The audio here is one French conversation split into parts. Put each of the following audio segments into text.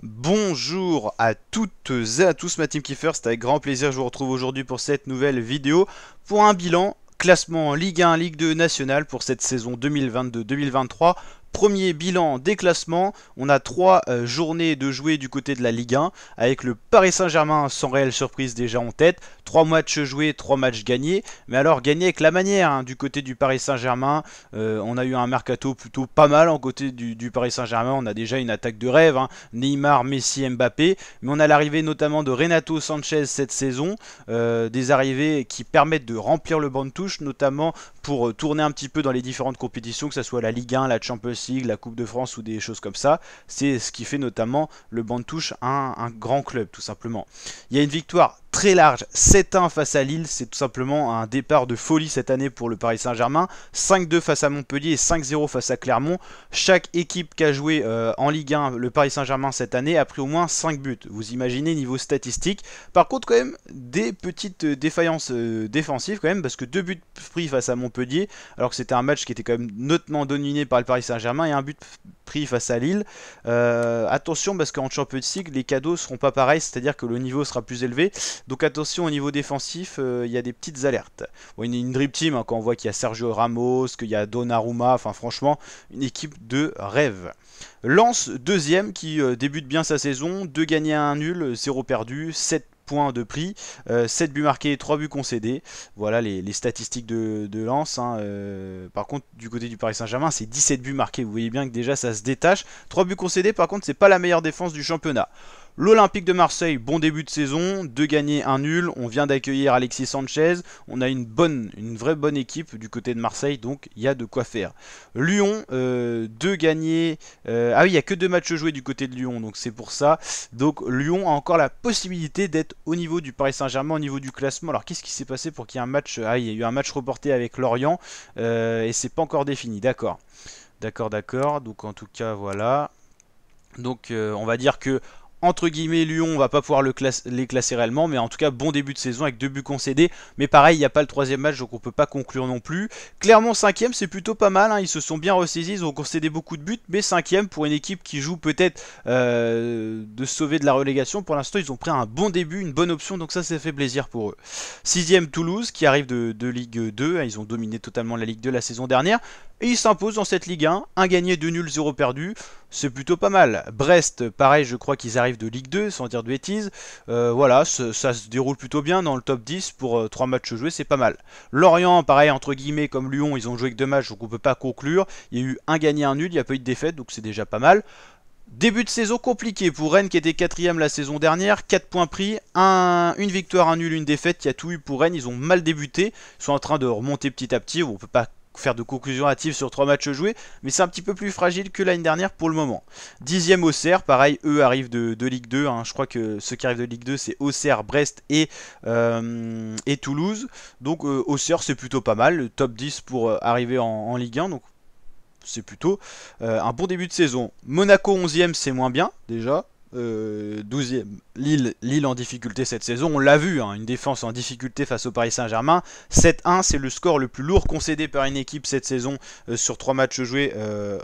Bonjour à toutes et à tous, ma team Kiefer, c'est avec grand plaisir que je vous retrouve aujourd'hui pour cette nouvelle vidéo pour un bilan classement Ligue 1, Ligue 2 nationale pour cette saison 2022-2023. Premier bilan des classements, on a 3 journées de jouer du côté de la Ligue 1 avec le Paris Saint-Germain sans réelle surprise déjà en tête, 3 matchs joués, 3 matchs gagnés, mais alors gagnés avec la manière du côté du Paris Saint-Germain. On a eu un mercato plutôt pas mal en côté du Paris Saint-Germain, on a déjà une attaque de rêve, Neymar, Messi, Mbappé, mais on a l'arrivée notamment de Renato Sanchez cette saison, des arrivées qui permettent de remplir le banc de touche, notamment pour tourner un petit peu dans les différentes compétitions, que ce soit la Ligue 1, la Champions League, la Coupe de France ou des choses comme ça. C'est ce qui fait notamment le banc de touche un grand club tout simplement. Il y a une victoire très large, 7-1 face à Lille, c'est tout simplement un départ de folie cette année pour le Paris Saint-Germain, 5-2 face à Montpellier et 5-0 face à Clermont. Chaque équipe qui a joué en Ligue 1, le Paris Saint-Germain cette année, a pris au moins 5 buts. Vous imaginez niveau statistique. Par contre quand même des petites défaillances défensives quand même, parce que 2 buts pris face à Montpellier, alors que c'était un match qui était quand même nettement dominé par le Paris Saint-Germain, et un but pris face à Lille. Attention parce qu'en Champions League les cadeaux seront pas pareils, c'est-à-dire que le niveau sera plus élevé. Donc attention au niveau défensif, il y a des petites alertes. Bon, une dream team quand on voit qu'il y a Sergio Ramos, qu'il y a Donnarumma, enfin franchement une équipe de rêve. Lens deuxième qui débute bien sa saison, 2 gagnés à 1 nul, 0 perdu, 7 points de prix, 7 buts marqués, 3 buts concédés. Voilà les statistiques de Lens. Par contre, du côté du Paris Saint-Germain, c'est 17 buts marqués. Vous voyez bien que déjà ça se détache. 3 buts concédés, par contre, c'est pas la meilleure défense du championnat. L'Olympique de Marseille, bon début de saison, 2 gagnés, 1 nul. On vient d'accueillir Alexis Sanchez. On a une vraie bonne équipe du côté de Marseille, donc il y a de quoi faire. Lyon, 2 gagnés. Ah oui, il n'y a que 2 matchs joués du côté de Lyon, donc c'est pour ça. Donc Lyon a encore la possibilité d'être au niveau du Paris Saint-Germain, au niveau du classement. Alors qu'est-ce qui s'est passé pour qu'il y ait un match? Ah, il y a eu un match reporté avec Lorient et c'est pas encore défini. D'accord. D'accord. Donc en tout cas, voilà. Donc on va dire que entre guillemets Lyon, on va pas pouvoir les classer réellement, mais en tout cas bon début de saison avec 2 buts concédés. Mais pareil, il n'y a pas le troisième match, donc on peut pas conclure non plus. Clermont 5ème, c'est plutôt pas mal, ils se sont bien ressaisis, ils ont concédé beaucoup de buts, mais 5ème pour une équipe qui joue peut-être de sauver de la relégation. Pour l'instant, ils ont pris un bon début, une bonne option, donc ça fait plaisir pour eux. 6ème Toulouse, qui arrive de Ligue 2, ils ont dominé totalement la Ligue 2 la saison dernière. Et ils s'imposent dans cette Ligue 1 gagné, 2 nuls, 0 perdu. C'est plutôt pas mal. Brest, pareil, je crois qu'ils arrivent de Ligue 2, sans dire de bêtises. Voilà, ça se déroule plutôt bien dans le top 10 pour 3 matchs joués, c'est pas mal. Lorient, pareil, entre guillemets, comme Lyon, ils ont joué que 2 matchs, donc on peut pas conclure. Il y a eu un gagné, un nul, il n'y a pas eu de défaite, donc c'est déjà pas mal. Début de saison compliqué pour Rennes qui était 4ème la saison dernière, 4 points pris, une victoire, un nul, une défaite, il y a tout eu pour Rennes, ils ont mal débuté, ils sont en train de remonter petit à petit, on peut pas faire de conclusion hâtive sur 3 matchs joués, mais c'est un petit peu plus fragile que l'année dernière pour le moment. 10ème Auxerre, pareil, eux arrivent de Ligue 2, je crois que ceux qui arrivent de Ligue 2 c'est Auxerre, Brest et Toulouse, donc Auxerre c'est plutôt pas mal, le top 10 pour arriver en Ligue 1, donc c'est plutôt un bon début de saison. Monaco 11ème, c'est moins bien déjà. 12ème, Lille en difficulté cette saison, on l'a vu, une défense en difficulté face au Paris Saint-Germain. 7-1, c'est le score le plus lourd concédé par une équipe cette saison sur 3 matchs joués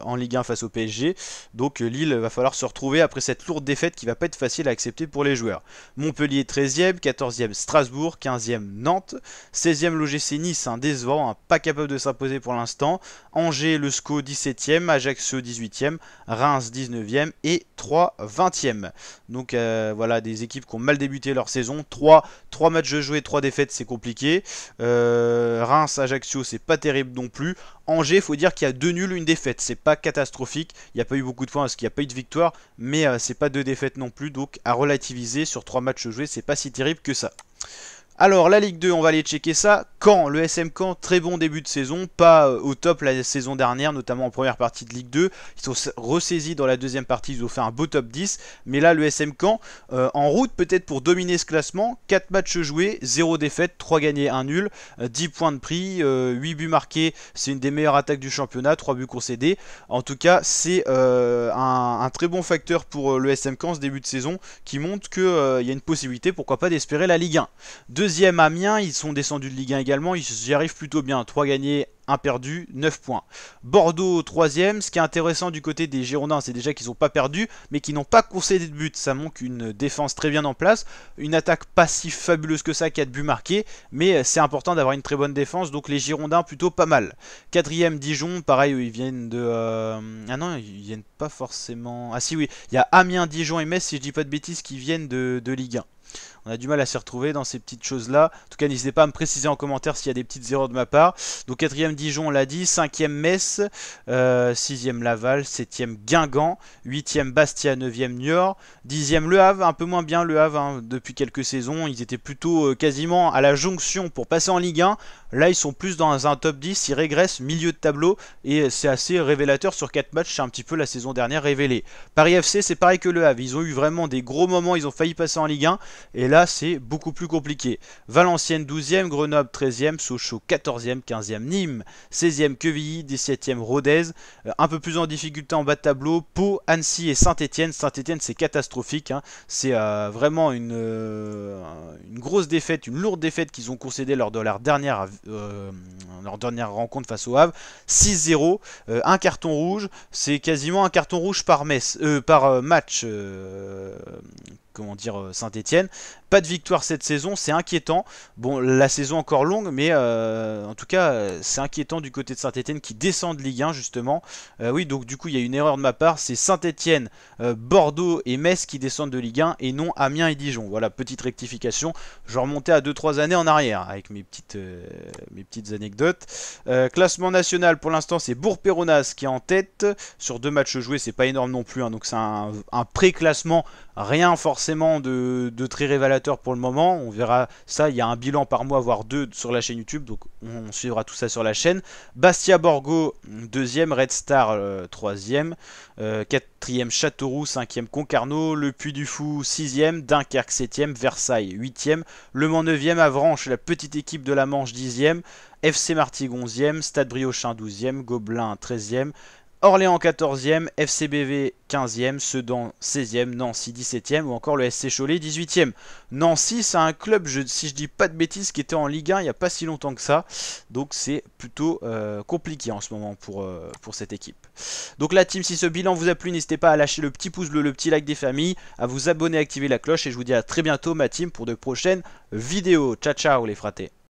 en Ligue 1 face au PSG. Donc Lille va falloir se retrouver après cette lourde défaite qui va pas être facile à accepter pour les joueurs. Montpellier 13ème, 14ème Strasbourg, 15ème Nantes, 16ème l'OGC Nice, décevant, pas capable de s'imposer pour l'instant. Angers, le SCO 17ème, Ajaccio 18ème, Reims 19ème et 3 20ème. Donc voilà des équipes qui ont mal débuté leur saison. 3 matchs joués, 3 défaites, c'est compliqué. Reims, Ajaccio, c'est pas terrible non plus. Angers, il faut dire qu'il y a 2 nuls, une défaite. C'est pas catastrophique. Il n'y a pas eu beaucoup de points parce qu'il n'y a pas eu de victoire. Mais c'est pas 2 défaites non plus. Donc à relativiser sur 3 matchs joués, c'est pas si terrible que ça. Alors la Ligue 2, on va aller checker ça. Caen, le SM Caen, très bon début de saison, pas au top la saison dernière, notamment en première partie de Ligue 2. Ils sont ressaisis dans la deuxième partie, ils ont fait un beau top 10. Mais là, le SM Caen, en route peut-être pour dominer ce classement. 4 matchs joués, 0 défaite, 3 gagnés, 1 nul, 10 points de prix, 8 buts marqués. C'est une des meilleures attaques du championnat, 3 buts concédés. En tout cas, c'est un très bon facteur pour le SM Caen ce début de saison qui montre qu'il y a une possibilité, pourquoi pas, d'espérer la Ligue 1. Deuxième Amiens, ils sont descendus de Ligue 1 également, ils y arrivent plutôt bien. 3 gagnés, 1 perdu, 9 points. Bordeaux 3e, ce qui est intéressant du côté des Girondins, c'est déjà qu'ils n'ont pas perdu, mais qu'ils n'ont pas concédé de but. Ça montre une défense très bien en place, une attaque pas si fabuleuse que ça, 4 buts marqués, mais c'est important d'avoir une très bonne défense, donc les Girondins plutôt pas mal. 4e Dijon, pareil, ils viennent de... Ah non, ils viennent pas forcément... Ah si oui, il y a Amiens, Dijon et Metz, si je dis pas de bêtises, qui viennent de Ligue 1. On a du mal à s'y retrouver dans ces petites choses-là. En tout cas, n'hésitez pas à me préciser en commentaire s'il y a des petites erreurs de ma part. Donc 4e Dijon, on l'a dit. 5e Metz. 6e Laval. 7e Guingamp. 8e Bastia. 9e Niort. 10e Le Havre. Un peu moins bien Le Havre hein, depuis quelques saisons. Ils étaient plutôt quasiment à la jonction pour passer en Ligue 1. Là, ils sont plus dans un top 10. Ils régressent milieu de tableau. Et c'est assez révélateur sur 4 matchs. C'est un petit peu la saison dernière révélée. Paris FC, c'est pareil que Le Havre. Ils ont eu vraiment des gros moments. Ils ont failli passer en Ligue 1. Et là, c'est beaucoup plus compliqué. Valenciennes 12e, Grenoble 13e, Sochaux 14e, 15e, Nîmes 16e, Quevilly 17e, Rodez. Un peu plus en difficulté en bas de tableau, Pau, Annecy et Saint-Etienne. Saint-Etienne c'est catastrophique, hein. C'est vraiment une grosse défaite, une lourde défaite qu'ils ont concédée lors de leur dernière rencontre face au Havre. 6-0, un carton rouge, c'est quasiment un carton rouge par match. Comment dire, Saint-Etienne. Pas de victoire cette saison, c'est inquiétant. Bon, la saison encore longue, mais en tout cas, c'est inquiétant du côté de Saint-Etienne qui descend de Ligue 1 justement. Oui, donc du coup, il y a une erreur de ma part. C'est Saint-Etienne, Bordeaux et Metz qui descendent de Ligue 1 et non Amiens et Dijon. Voilà, petite rectification. Je remontais à 2-3 années en arrière avec mes petites anecdotes. Classement national, pour l'instant, c'est Bourg-Péronnas qui est en tête. Sur 2 matchs joués, c'est pas énorme non plus, hein, donc c'est un pré-classement. Rien forcément de très révélateur pour le moment. On verra ça. Il y a un bilan par mois, voire 2 sur la chaîne YouTube. Donc on suivra tout ça sur la chaîne. Bastia Borgo 2e. Red Star 3e. 4e Châteauroux. 5e Concarneau. Le Puy du Fou 6e. Dunkerque 7e. Versailles 8e. Le Mans 9e. Avranches, la petite équipe de la Manche 10e. FC Martigues 11e. Stade Briochin 12e. Gobelin 13e. Orléans 14e, FCBV 15e, Sedan 16e, Nancy 17e ou encore le SC Cholet 18e. Nancy, c'est un club, si je dis pas de bêtises, qui était en Ligue 1 il n'y a pas si longtemps que ça. Donc c'est plutôt compliqué en ce moment pour cette équipe. Donc la team, si ce bilan vous a plu, n'hésitez pas à lâcher le petit pouce bleu, le petit like des familles, à vous abonner, à activer la cloche et je vous dis à très bientôt ma team pour de prochaines vidéos. Ciao ciao les fratés.